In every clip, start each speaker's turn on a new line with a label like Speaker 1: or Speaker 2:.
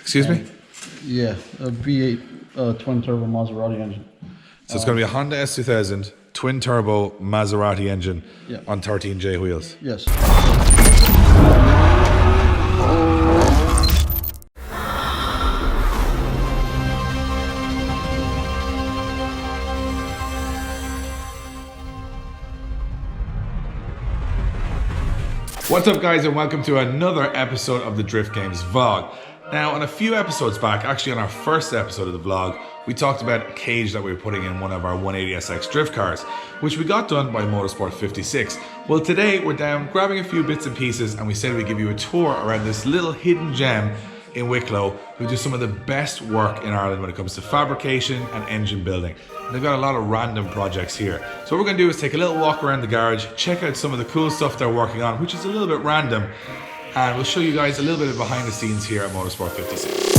Speaker 1: Excuse me?
Speaker 2: Yeah, a V8 twin turbo Maserati engine.
Speaker 1: So it's going to be a Honda S2000 twin turbo Maserati engine
Speaker 2: Yeah.
Speaker 1: on 13J wheels.
Speaker 2: Yes.
Speaker 1: What's up, guys, and welcome to another episode of the Drift Games vlog. Now, on a few episodes back, actually on our first episode of the vlog, we talked about a cage that we were putting in one of our 180SX drift cars, which we got done by Motorsport 56. Well, today we're down grabbing a few bits and pieces, and we said we'd give you a tour around this little hidden gem in Wicklow, who do some of the best work in Ireland when it comes to fabrication and engine building. And they've got a lot of random projects here. So what we're going to do is take a little walk around the garage, check out some of the cool stuff they're working on, which is a little bit random, and we'll show you guys a little bit of behind the scenes here at Motorsport 56.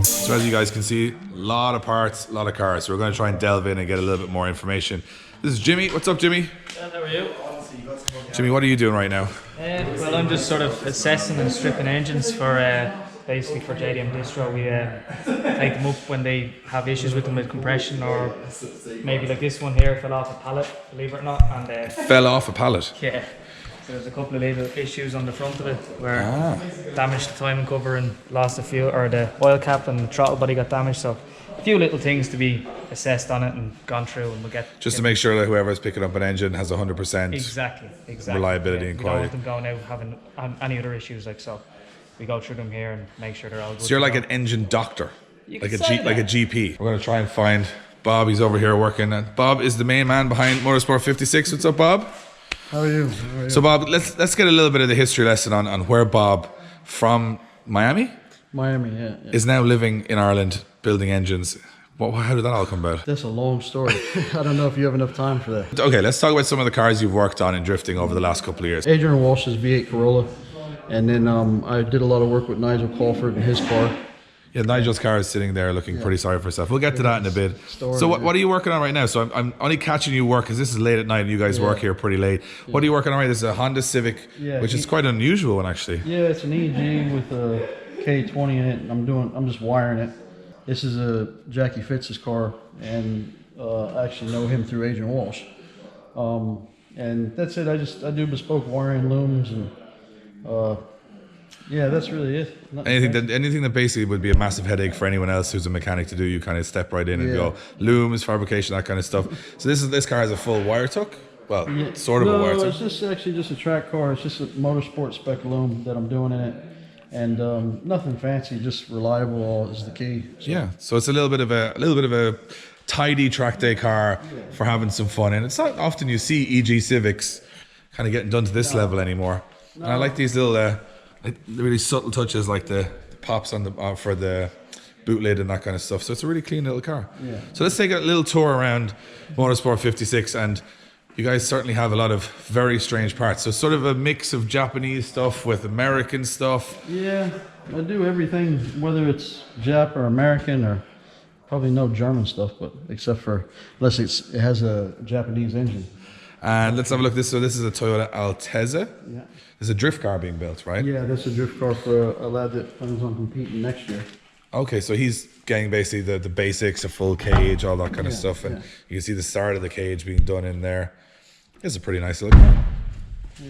Speaker 1: So as you guys can see, a lot of parts, a lot of cars. So we're going to try and delve in and get a little bit more information. This is Jimmy. What's up, Jimmy?
Speaker 3: How are you?
Speaker 1: Jimmy, what are you doing right now?
Speaker 3: Well, I'm just sort of assessing and stripping engines for basically for JDM Distro. We take them up when they have issues with them with compression, or maybe like this one here fell off a pallet, believe it or not, and
Speaker 1: Fell off a pallet?
Speaker 3: yeah. So there's a couple of little issues on the front of it where damaged the timing cover and lost the fuel, or the oil cap, and the throttle body got damaged. So a few little things to be assessed on it and gone through, and we'll get
Speaker 1: Just to make sure that whoever's picking up an engine has 100%
Speaker 3: exactly
Speaker 1: reliability and
Speaker 3: we don't want
Speaker 1: quality.
Speaker 3: them going out having any other issues, like, so we go through them here and make sure they're all good.
Speaker 1: So you're
Speaker 3: to
Speaker 1: like
Speaker 3: go.
Speaker 1: an engine doctor,
Speaker 3: You
Speaker 1: like
Speaker 3: could
Speaker 1: a
Speaker 3: say
Speaker 1: like a
Speaker 3: that.
Speaker 1: GP. We're going to try and find Bob. He's over here working. Bob is the main man behind Motorsport 56. What's up, Bob?
Speaker 2: How are you? How are you?
Speaker 1: So Bob, let's get a little bit of the history lesson on where Bob from Miami
Speaker 2: Miami, yeah.
Speaker 1: is now living in Ireland building engines. How did that all come about?
Speaker 2: That's a long story. I don't know if you have enough time for that.
Speaker 1: Okay, let's talk about some of the cars you've worked on in drifting over the last couple of years.
Speaker 2: Adrian Walsh's V8 Corolla, and then I did a lot of work with Nigel Crawford and his car.
Speaker 1: Yeah, Nigel's car is sitting there looking pretty sorry for herself. We'll get to that in a bit.
Speaker 2: Story,
Speaker 1: So what are you working on right now? So I'm only catching you work because this is late at night and you guys work here pretty late. What are you working on right now? This is a Honda Civic, which is quite an unusual one, actually.
Speaker 2: Yeah, it's an EG with a K20 in it, and I'm just wiring it. This is a Jackie Fitz's car, and I actually know him through Adrian Walsh. And that's it. I do bespoke wiring, looms, and yeah, that's really it.
Speaker 1: Anything that basically would be a massive headache for anyone else who's a mechanic to do, you kind of step right in and go looms, fabrication, that kind of stuff. So this car has a full wire tuck. Well, sort of a wire
Speaker 2: No,
Speaker 1: tuck.
Speaker 2: it's just actually just a track car. It's just a motorsport spec loom that I'm doing in it, and nothing fancy, just reliable. All is the key. So.
Speaker 1: Yeah, so it's a little bit of a tidy track day car for having some fun. And it's not often you see EG Civics kind of getting done to this level anymore. And I like these little like really subtle touches, like the pops on the for the boot lid and that kind of stuff. So it's a really clean little car.
Speaker 2: Yeah.
Speaker 1: So let's take a little tour around Motorsport 56, and you guys certainly have a lot of very strange parts. So sort of a mix of Japanese stuff with American stuff.
Speaker 2: Yeah, I do everything, whether it's Jap or American, or probably no German stuff, but except for unless it has a Japanese engine.
Speaker 1: And let's have a look. This is a Toyota Altezza.
Speaker 2: Yeah.
Speaker 1: There's a drift car being built, right?
Speaker 2: Yeah, that's a drift car for a lad that plans on competing next year.
Speaker 1: Okay, so he's getting basically the basics, a full cage, all that kind of stuff, and you can see the start of the cage being done in there. It's a pretty nice look.
Speaker 2: Yeah,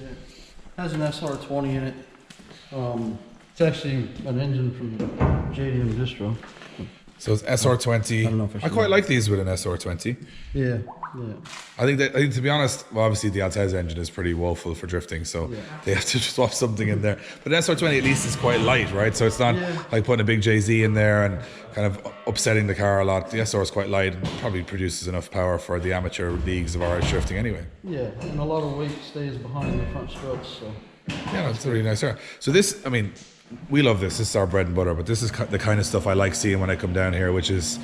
Speaker 2: has an SR20 in it. It's actually an engine from JDM Distro.
Speaker 1: So it's SR20.
Speaker 2: I don't know if I
Speaker 1: I
Speaker 2: should-
Speaker 1: quite like these with an SR20.
Speaker 2: Yeah.
Speaker 1: I think to be honest, well, obviously the Altezza engine is pretty woeful for drifting, so they have to swap something in there. But an SR20 at least is quite light, right? So it's not like putting a big JZ in there and kind of upsetting the car a lot. The SR is quite light and probably produces enough power for the amateur leagues of Irish drifting anyway.
Speaker 2: Yeah, and a lot of weight stays behind the front struts, so.
Speaker 1: Yeah, it's a really nice car. So this, I mean, we love this. This is our bread and butter, but this is the kind of stuff I like seeing when I come down here, which is,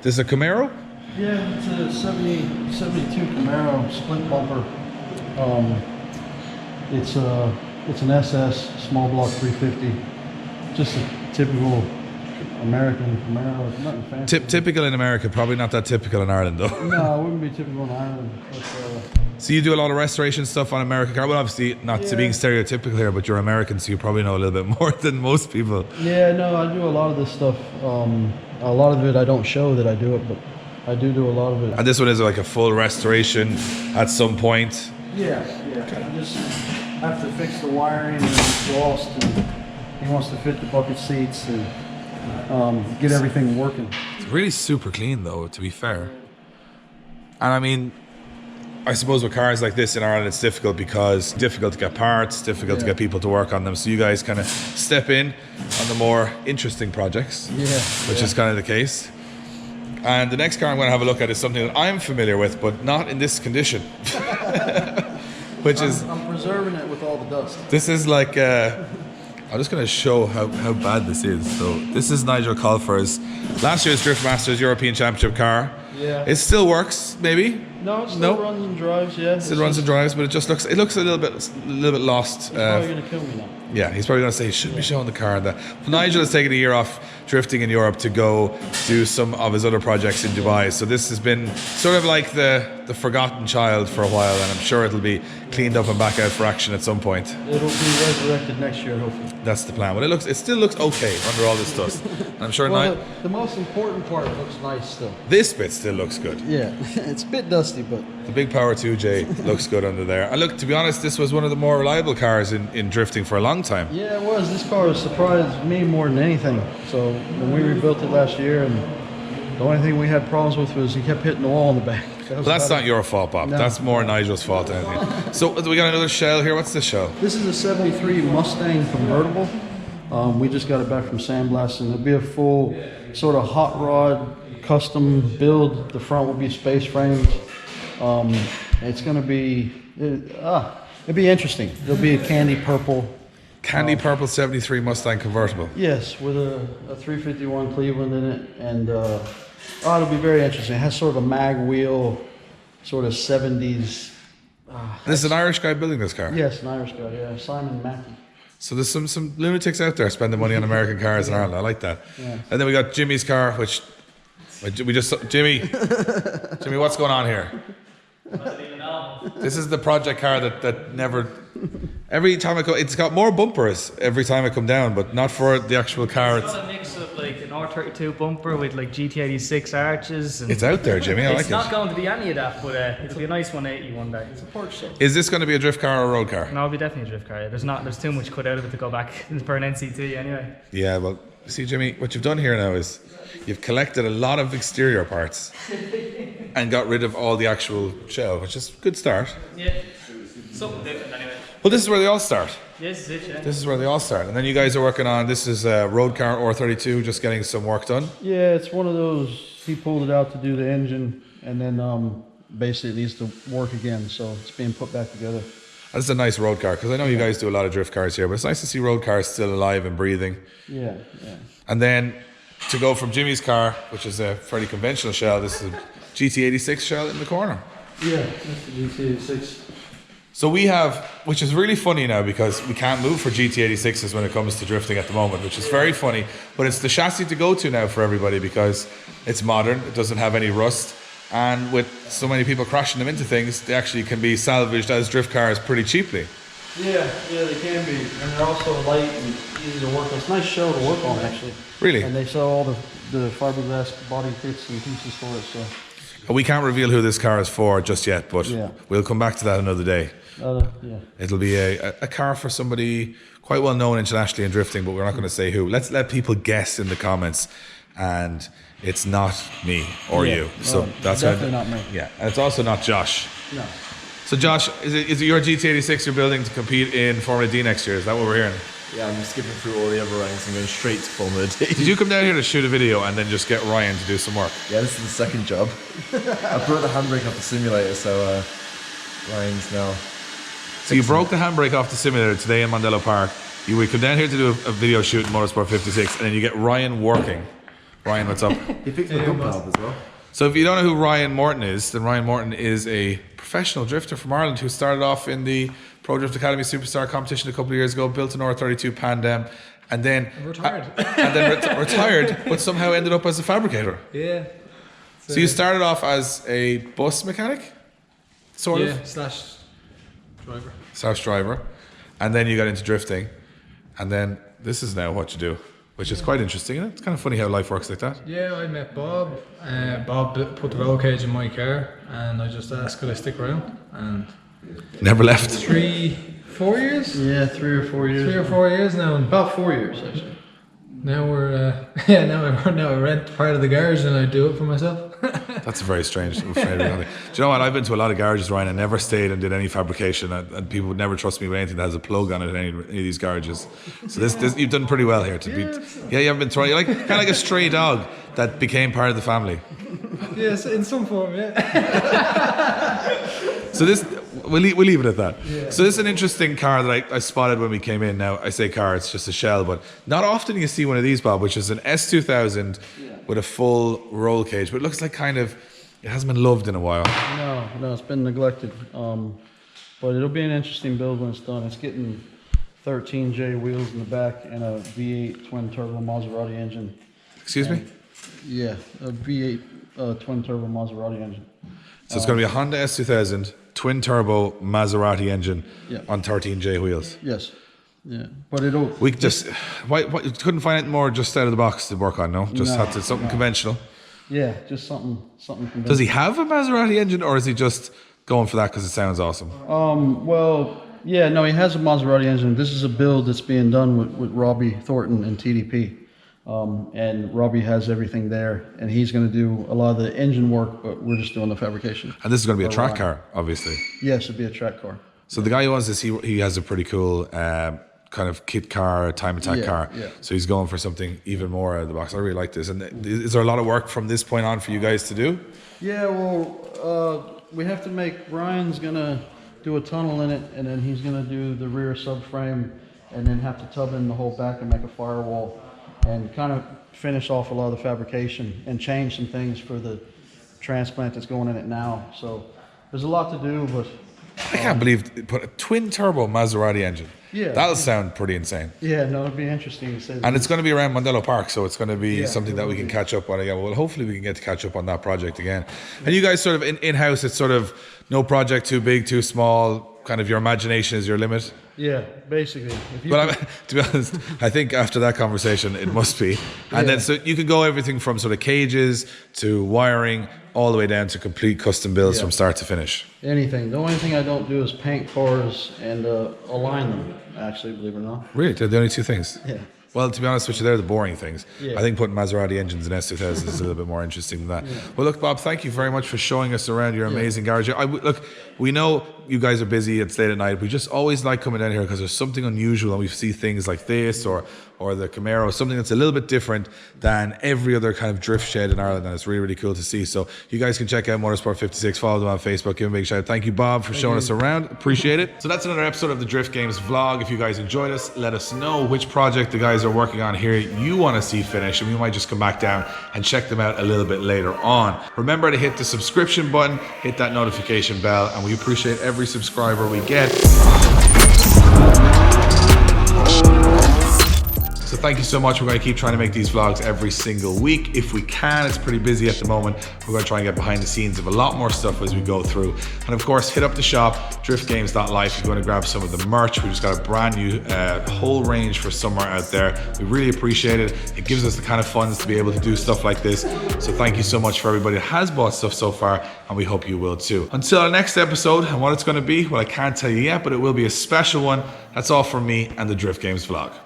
Speaker 1: this is a Camaro?
Speaker 2: Yeah, it's a 72 Camaro split bumper. It's It's an SS small block 350. Just a typical American Camaro. Nothing fancy.
Speaker 1: Typical in America, probably not that typical in Ireland though.
Speaker 2: No, it wouldn't be typical in Ireland. But,
Speaker 1: so you do a lot of restoration stuff on American car. Well, obviously not to being stereotypical here, but you're American, so you probably know a little bit more than most people.
Speaker 2: yeah, no, I do a lot of this stuff. A lot of it I don't show that I do it, but I do a lot of it.
Speaker 1: And this one is like a full restoration at some point.
Speaker 2: Yeah. I just have to fix the wiring and exhaust, and he wants to fit the bucket seats and get everything working.
Speaker 1: It's really super clean though, to be fair. And I mean, I suppose with cars like this in Ireland, it's difficult because it's difficult to get parts, difficult to get people to work on them. So you guys kind of step in on the more interesting projects, which is kind of the case. And the next car I'm going to have a look at is something that I'm familiar with, but not in this condition. I'm
Speaker 2: preserving it with all the dust.
Speaker 1: This is like, I'm just going to show how bad this is. So this is Nigel Colfer's last year's Drift Masters European Championship car.
Speaker 2: Yeah.
Speaker 1: It still works, maybe.
Speaker 2: No, it still runs and drives. Yeah.
Speaker 1: Still runs and drives, but it looks a little bit lost.
Speaker 2: He's probably going to kill me now.
Speaker 1: Yeah, he's probably going to say he shouldn't be showing the car. And that. But Nigel has taken a year off drifting in Europe to go do some of his other projects in Dubai. So this has been sort of like the forgotten child for a while, and I'm sure it'll be cleaned up and back out for action at some point.
Speaker 2: It'll be resurrected next year, hopefully.
Speaker 1: That's the plan. Well, it still looks okay under all this dust. And I'm sure
Speaker 2: the most important part looks nice still.
Speaker 1: This bit still looks good.
Speaker 2: Yeah, it's a bit dusty, but
Speaker 1: the Big Power 2J looks good under there. And look, to be honest, this was one of the more reliable cars in drifting for a long time.
Speaker 2: Yeah, it was. This car surprised me more than anything. So when we rebuilt it last year, and the only thing we had problems with was he kept hitting the wall in the back.
Speaker 1: Well, that's not your fault, Bob. No. That's more Nigel's fault than anything. So we got another shell here. What's this shell?
Speaker 2: This is a 73 Mustang Convertible. We just got it back from sandblasting. It'll be a full sort of hot rod custom build. The front will be space framed. It's going to be it'll be interesting. There'll be a candy purple
Speaker 1: 73 Mustang Convertible.
Speaker 2: Yes, with a 351 Cleveland in it, and it'll be very interesting. It has sort of a mag wheel, sort of 70s.
Speaker 1: This is an Irish guy building this car?
Speaker 2: Yes, an Irish guy, yeah, Simon Mackey.
Speaker 1: So there's some lunatics out there spending money on American cars in Ireland. I like that.
Speaker 2: Yeah.
Speaker 1: And then we got Jimmy's car, which we just Jimmy, what's going on here? This is the project car that never. Every time I go, it's got more bumpers every time I come down, but not for the actual car.
Speaker 3: It's got a mix of like an R32 bumper with like GT86 arches. And
Speaker 1: it's out there, Jimmy. I like it.
Speaker 3: It's not going to be any of that, but it'll be a nice 180 one day. It's a
Speaker 2: Porsche.
Speaker 1: Is this going to be a drift car or a road car?
Speaker 3: No, it'll be definitely a drift car. There's too much cut out of it to go back for an NCT anyway.
Speaker 1: Yeah, well, see, Jimmy, what you've done here now is you've collected a lot of exterior parts and got rid of all the actual shell, which is a good start.
Speaker 3: Yeah, something different anyway.
Speaker 1: Well, this is where they all start.
Speaker 3: Yes, this is it, yeah.
Speaker 1: This is where they all start. And then you guys are working on, this is a road car R32, just getting some work done.
Speaker 2: Yeah, it's one of those, he pulled it out to do the engine, and then basically it needs to work again, so it's being put back together.
Speaker 1: This is a nice road car, because I know you guys do a lot of drift cars here, but it's nice to see road cars still alive and breathing.
Speaker 2: Yeah.
Speaker 1: And then to go from Jimmy's car, which is a fairly conventional shell, this is a GT86 shell in the corner.
Speaker 2: Yeah, that's the GT86.
Speaker 1: So we have, which is really funny now because we can't move for GT86s when it comes to drifting at the moment, which is very funny, but it's the chassis to go to now for everybody because it's modern, it doesn't have any rust, and with so many people crashing them into things, they actually can be salvaged as drift cars pretty cheaply.
Speaker 2: Yeah, they can be, and they're also light and easy to work on. It's a nice shell to work on, actually.
Speaker 1: Really?
Speaker 2: And they sell all the fiberglass body kits and pieces for it, so.
Speaker 1: We can't reveal who this car is for just yet, but we'll come back to that another day. It'll be a car for somebody quite well known internationally in drifting, but we're not going to say who. Let's let people guess in the comments, and it's not me or you. So that's
Speaker 2: definitely not me.
Speaker 1: Yeah, and it's also not Josh.
Speaker 2: No.
Speaker 1: So Josh, is it your GT86 you're building to compete in Formula D next year? Is that what we're hearing?
Speaker 4: Yeah, I'm skipping through all the other ranks and going straight to Formula D.
Speaker 1: Did you come down here to shoot a video and then just get Ryan to do some work?
Speaker 4: Yeah, this is the second job. I broke the handbrake off the simulator, so Ryan's now...
Speaker 1: So you broke the handbrake off the simulator today in Mondello Park. You would come down here to do a video shoot in Motorsport 56, and then you get Ryan working. Ryan, what's up?
Speaker 4: He picked my gun up as well.
Speaker 1: So if you don't know who Ryan Morton is, then Ryan Morton is a professional drifter from Ireland who started off in the Pro Drift Academy Superstar competition a couple of years ago, built an R32 Pandem, and then
Speaker 5: Retired.
Speaker 1: retired, but somehow ended up as a fabricator.
Speaker 5: Yeah.
Speaker 1: So you started off as a bus mechanic, sort
Speaker 5: yeah,
Speaker 1: of,
Speaker 5: slash driver.
Speaker 1: slash driver, and then you got into drifting, and then this is now what you do, which is quite interesting. Isn't it? It's kind of funny how life works like that.
Speaker 5: Yeah, I met Bob. Bob put the roll cage in my car, and I just asked could I stick around, and
Speaker 1: Never left.
Speaker 5: 4 years.
Speaker 2: Yeah, 3 or 4 years.
Speaker 5: 3 or 4 years now, and
Speaker 2: About 4 years, actually.
Speaker 5: now we're now I rent part of the garage and I do it for myself.
Speaker 1: That's a very strange reality. Do you know what? I've been to a lot of garages, Ryan, and never stayed and did any fabrication, and people would never trust me with anything that has a plug on it in any of these garages. So this you've done pretty well here. You haven't been thrown. You're like kind of like a stray dog that became part of the family.
Speaker 5: Yes, in some form, yeah.
Speaker 1: So this we'll leave it at that. Yeah. So this is an interesting car that I spotted when we came in. Now I say car, it's just a shell, but not often you see one of these, Bob, which is an S2000 with a full roll cage, but it looks like it hasn't been loved in a while.
Speaker 2: No, it's been neglected. But it'll be an interesting build when it's done. It's getting 13J wheels in the back and a V8 twin turbo Maserati engine.
Speaker 1: Excuse me?
Speaker 2: Yeah, a V8 twin turbo Maserati engine.
Speaker 1: So it's going to be a Honda S2000 twin turbo Maserati engine
Speaker 2: Yeah.
Speaker 1: on 13J wheels.
Speaker 2: Yes. Yeah, but it'll.
Speaker 1: We just why you couldn't find it more just out of the box to work on, no? Just
Speaker 2: No,
Speaker 1: had to something
Speaker 2: no.
Speaker 1: conventional.
Speaker 2: Yeah, just something.
Speaker 1: Does he have a Maserati engine, or is he just going for that because it sounds awesome?
Speaker 2: Well, yeah, no, he has a Maserati engine. This is a build that's being done with Robbie Thornton and TDP. And Robbie has everything there, and he's going to do a lot of the engine work, but we're just doing the fabrication.
Speaker 1: And this is going to be a track car, obviously.
Speaker 2: Yes, it'd be a track car.
Speaker 1: So the guy who owns this, he has a pretty cool kind of kit car, time attack car.
Speaker 2: Yeah.
Speaker 1: So he's going for something even more out of the box. I really like this. And is there a lot of work from this point on for you guys to do?
Speaker 2: Yeah, well, we have to Ryan's going to do a tunnel in it, and then he's going to do the rear subframe, and then have to tub in the whole back and make a firewall, and kind of finish off a lot of the fabrication and change some things for the transplant that's going in it now. So there's a lot to do, but
Speaker 1: I can't believe they put a twin turbo Maserati engine.
Speaker 2: Yeah.
Speaker 1: That'll sound pretty insane.
Speaker 2: yeah, no, it'd be interesting to say.
Speaker 1: And it's going to be around Mondello Park, so it's going to be
Speaker 2: Yeah,
Speaker 1: something that we
Speaker 2: it will
Speaker 1: can
Speaker 2: be.
Speaker 1: catch up on again. Well, hopefully we can get to catch up on that project again. And you guys sort of in-house, it's sort of no project too big, too small, kind of your imagination is your limit.
Speaker 2: Yeah, basically. If you
Speaker 1: But to be honest, I think after that conversation, it must be. And then so you can go everything from sort of cages to wiring, all the way down to complete custom builds from start to finish.
Speaker 2: anything. The only thing I don't do is paint cars and align them, actually, believe it or not.
Speaker 1: Really? They're the only two things?
Speaker 2: Yeah.
Speaker 1: Well, to be honest with you, they're the boring things.
Speaker 2: Yeah.
Speaker 1: I think putting Maserati engines in S2000 is a little bit more interesting than that. Well, look, Bob, thank you very much for showing us around your amazing garage. Look, we know you guys are busy, it's late at night. We just always like coming down here because there's something unusual, and we see things like this or the Camaro, something that's a little bit different than every other kind of drift shed in Ireland, and it's really, really cool to see. So you guys can check out Motorsport 56, follow them on Facebook, give them a big shout out. Thank you, Bob, for showing us around. Appreciate it. So that's another episode of the Drift Games vlog. If you guys enjoyed us, let us know which project the guys are working on here you want to see finished, and we might just come back down and check them out a little bit later on. Remember to hit the subscription button, hit that notification bell, and we appreciate every subscriber we get. So thank you so much. We're going to keep trying to make these vlogs every single week if we can. It's pretty busy at the moment. We're going to try and get behind the scenes of a lot more stuff as we go through. And of course, hit up the shop, driftgames.life, if you want to grab some of the merch. We just got a brand new whole range for summer out there. We really appreciate it. It gives us the kind of funds to be able to do stuff like this. So thank you so much for everybody that has bought stuff so far, and we hope you will too. Until our next episode, and what it's going to be, well, I can't tell you yet, but it will be a special one. That's all from me and the Drift Games vlog.